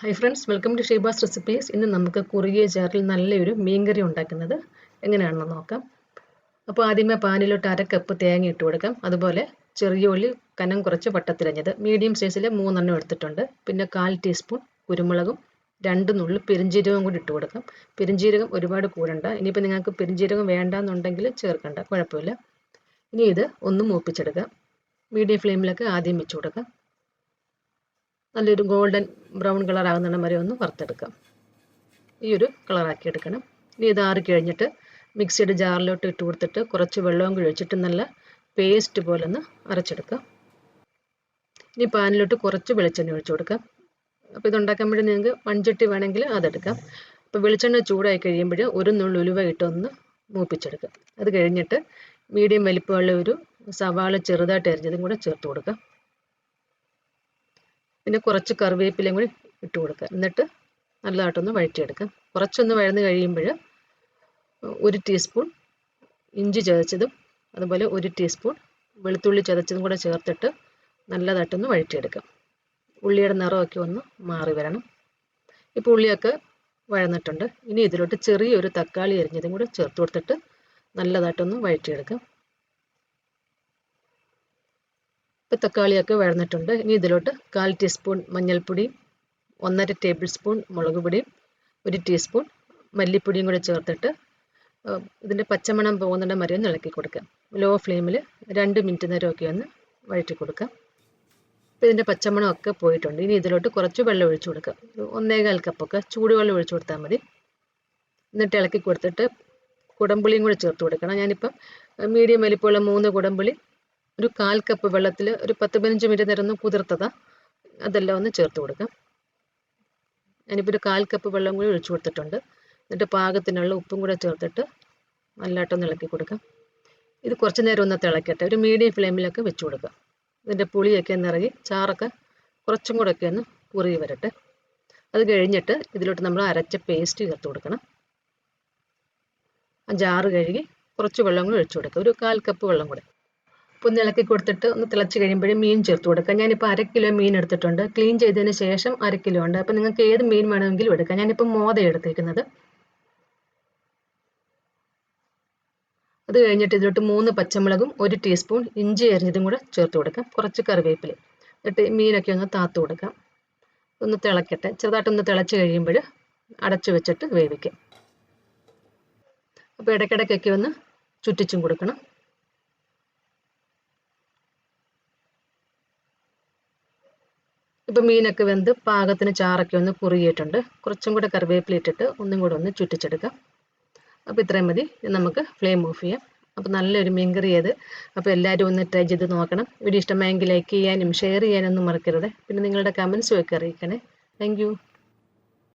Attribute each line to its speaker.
Speaker 1: Hi friends, welcome to Sheeba's recipes. ഇന്ന് നമുക്ക് കുറുകിയ ജാറിൽ നല്ലൊരു മീൻകറി ഉണ്ടാക്കുന്നത് എങ്ങനെയാണെന്ന് നോക്കാം. അപ്പോൾ ആദ്യമേ പാനിലോട്ട് 1/2 കപ്പ് തേങ്ങ ഇട്ട് കൊടുക്കാം. അതുപോലെ ചെറിയ ഉള്ളി കനം കുറച്ച് വട്ടത്തിലഞ്ഞത് മീഡിയം സൈസിൽ 3 എടുത്തിട്ടുണ്ട്. പിന്നെ 1/4 ടീസ്പൂൺ കുരുമുളകും 2 നുള്ളി പെരിഞ്ജീരകവും കൂടി ഇട്ട് കൊടുക്കാം. പെരിഞ്ജീരകം ഒരുപാട് കൂടണ്ട. ഇനിയിപ്പോൾ നിങ്ങൾക്ക് പെരിഞ്ജീരകം വേണ്ടാന്നുണ്ടെങ്കിൽ ചേർക്കണ്ട, കുഴപ്പമില്ല. ഇനി ഇത് ഒന്ന് മൂപ്പിച്ചെടുക്കാം. മീഡിയം ഫ്ലെയിമിലൊക്കെ ആദ്യം വെച്ച് കൊടുക്കാം. നല്ലൊരു ഗോൾഡൻ ബ്രൗൺ കളർ ആകുന്നിടം വരെ ഒന്ന് വറുത്തെടുക്കാം. ഈ ഒരു കളറാക്കി എടുക്കണം. ഇനി ഇത് ആറി കഴിഞ്ഞിട്ട് മിക്സിയുടെ ജാറിലോട്ട് ഇട്ട് കൊടുത്തിട്ട് കുറച്ച് വെള്ളവും കൂടി ഒഴിച്ചിട്ട് നല്ല പേസ്റ്റ് പോലെ ഒന്ന് അരച്ചെടുക്കാം. ഇനി പാനിലോട്ട് കുറച്ച് വെളിച്ചെണ്ണ ഒഴിച്ചു കൊടുക്കാം. അപ്പോൾ ഇതുണ്ടാക്കുമ്പോഴേ നിങ്ങൾക്ക് മൺചട്ടി വേണമെങ്കിൽ അതെടുക്കാം. അപ്പോൾ വെളിച്ചെണ്ണ ചൂടായി കഴിയുമ്പോൾ ഒരു നുള്ളി ഉലുവ ഇട്ടൊന്ന് മൂപ്പിച്ചെടുക്കാം. അത് കഴിഞ്ഞിട്ട് മീഡിയം വലിപ്പമുള്ള ഒരു സവാള ചെറുതായിട്ട് അരിഞ്ഞതും കൂടെ ചേർത്ത് കൊടുക്കാം. പിന്നെ കുറച്ച് കറിവേപ്പിലയും കൂടി ഇട്ട് കൊടുക്കുക. എന്നിട്ട് നല്ലതായിട്ടൊന്ന് വഴറ്റിയെടുക്കാം. കുറച്ചൊന്ന് വഴന്ന് കഴിയുമ്പോൾ 1 ടീസ്പൂൺ ഇഞ്ചി ചതച്ചതും അതുപോലെ 1 ടീസ്പൂൺ വെളുത്തുള്ളി ചതച്ചതും കൂടെ ചേർത്തിട്ട് നല്ലതായിട്ടൊന്ന് വഴറ്റിയെടുക്കാം. ഉള്ളിയുടെ നിറമൊക്കെ ഒന്ന് മാറി വരണം. ഇപ്പോൾ ഉള്ളിയൊക്കെ വഴന്നിട്ടുണ്ട്. ഇനി ഇതിലോട്ട് ചെറിയൊരു തക്കാളി അരിഞ്ഞതും കൂടെ ചേർത്ത് കൊടുത്തിട്ട് നല്ലതായിട്ടൊന്ന് വഴറ്റിയെടുക്കാം. ഇപ്പോൾ തക്കാളിയൊക്കെ വഴന്നിട്ടുണ്ട്. ഇനി ഇതിലോട്ട് 1/4 ടീസ്പൂൺ മഞ്ഞൾപ്പൊടി, 1.5 ടേബിൾ സ്പൂൺ മുളക് പൊടിയും 1 ടീസ്പൂൺ മല്ലിപ്പൊടിയും കൂടെ ചേർത്തിട്ട് ഇതിൻ്റെ പച്ചമണം പോകുന്നിടം വരെ ഒന്ന് ഇളക്കി കൊടുക്കാം. ലോ ഫ്ലെയിമിൽ 2 മിനിറ്റ് നേരമൊക്കെ ഒന്ന് വഴറ്റി കൊടുക്കാം. ഇപ്പോൾ ഇതിൻ്റെ പച്ചമണമൊക്കെ പോയിട്ടുണ്ട്. ഇനി ഇതിലോട്ട് കുറച്ച് വെള്ളം ഒഴിച്ചു കൊടുക്കാം. 1.25 കപ്പൊക്കെ ചൂടുവെള്ളം ഒഴിച്ചു കൊടുത്താൽ മതി. എന്നിട്ട് ഇളക്കി കൊടുത്തിട്ട് കുടംപുളിയും കൂടെ ചേർത്ത് കൊടുക്കണം. ഞാനിപ്പം മീഡിയം വലിപ്പമുള്ള 3 കുടംപുളി ഒരു 1/4 കപ്പ് വെള്ളത്തിൽ ഒരു 10-15 മിനിറ്റ് നേരം ഒന്ന് കുതിർത്തതാണ്. അതെല്ലാം ഒന്ന് ചേർത്ത് കൊടുക്കാം. ഞാനിപ്പോൾ ഒരു 1/4 കപ്പ് വെള്ളം കൂടി ഒഴിച്ചു കൊടുത്തിട്ടുണ്ട്. എന്നിട്ട് പാകത്തിനുള്ള ഉപ്പും കൂടെ ചേർത്തിട്ട് നല്ലതായിട്ടൊന്ന് ഇളക്കി കൊടുക്കാം. ഇത് കുറച്ച് നേരം ഒന്ന് തിളക്കട്ടെ. ഒരു മീഡിയം ഫ്ലെയിമിലൊക്കെ വെച്ച് കൊടുക്കാം. ഇതിൻ്റെ പുളിയൊക്കെ നിറങ്ങി ചാറൊക്കെ കുറച്ചും കൂടെ ഒക്കെ ഒന്ന് കുറുകി വരട്ടെ. അത് കഴിഞ്ഞിട്ട് ഇതിലോട്ട് നമ്മൾ അരച്ച പേസ്റ്റ് ചേർത്ത് കൊടുക്കണം. ആ ജാറ് കഴുകി കുറച്ച് വെള്ളം കൂടി ഒഴിച്ചു കൊടുക്കുക. ഒരു 1/4 കപ്പ് വെള്ളം കൂടെ. അപ്പോൾ ഒന്ന് ഇളക്കി കൊടുത്തിട്ട് ഒന്ന് തിളച്ച് കഴിയുമ്പോഴേ മീൻ ചേർത്ത് കൊടുക്കുക. ഞാനിപ്പോൾ 1/2 കിലോ മീൻ എടുത്തിട്ടുണ്ട്. ക്ലീൻ ചെയ്തതിന് ശേഷം 1/2 കിലോ ഉണ്ട്. അപ്പോൾ നിങ്ങൾക്ക് ഏത് മീൻ വേണമെങ്കിലും എടുക്കാം. ഞാനിപ്പോൾ മോത എടുത്തിരിക്കുന്നത്. അത് കഴിഞ്ഞിട്ട് ഇതിലോട്ട് 3 പച്ചമുളകും 1 ടീസ്പൂൺ ഇഞ്ചി അരിഞ്ഞതും കൂടെ ചേർത്ത് കൊടുക്കാം. കുറച്ച് കറിവേപ്പില. എന്നിട്ട് മീനൊക്കെ ഒന്ന് താത്ത് കൊടുക്കാം. ഒന്ന് തിളക്കട്ടെ. ചെറുതായിട്ടൊന്ന് തിളച്ച് കഴിയുമ്പോൾ അടച്ചു വെച്ചിട്ട് വേവിക്കാം. അപ്പോൾ ഇടയ്ക്കിടയ്ക്കൊക്കെ ഒന്ന് ചുറ്റിച്ചും കൊടുക്കണം. ഇപ്പോൾ മീനൊക്കെ വെന്ത് പാകത്തിന് ചാറൊക്കെ ഒന്ന് കുറുകിയിട്ടുണ്ട്. കുറച്ചും കൂടെ കറിവേപ്പില ഇട്ടിട്ട് ഒന്നും കൂടെ ഒന്ന് ചുറ്റിച്ചെടുക്കാം. അപ്പോൾ ഇത്രയും മതി. നമുക്ക് ഫ്ലെയിം ഓഫ് ചെയ്യാം. അപ്പോൾ നല്ലൊരു മീൻകറി അത്. അപ്പോൾ എല്ലാവരും ഒന്ന് ട്രൈ ചെയ്ത് നോക്കണം. വീഡിയോ ഇഷ്ടമായെങ്കിൽ ലൈക്ക് ചെയ്യാനും ഷെയർ ചെയ്യാനൊന്നും മറക്കരുത്. പിന്നെ നിങ്ങളുടെ കമൻസും ഒക്കെ അറിയിക്കണേ. Thank you.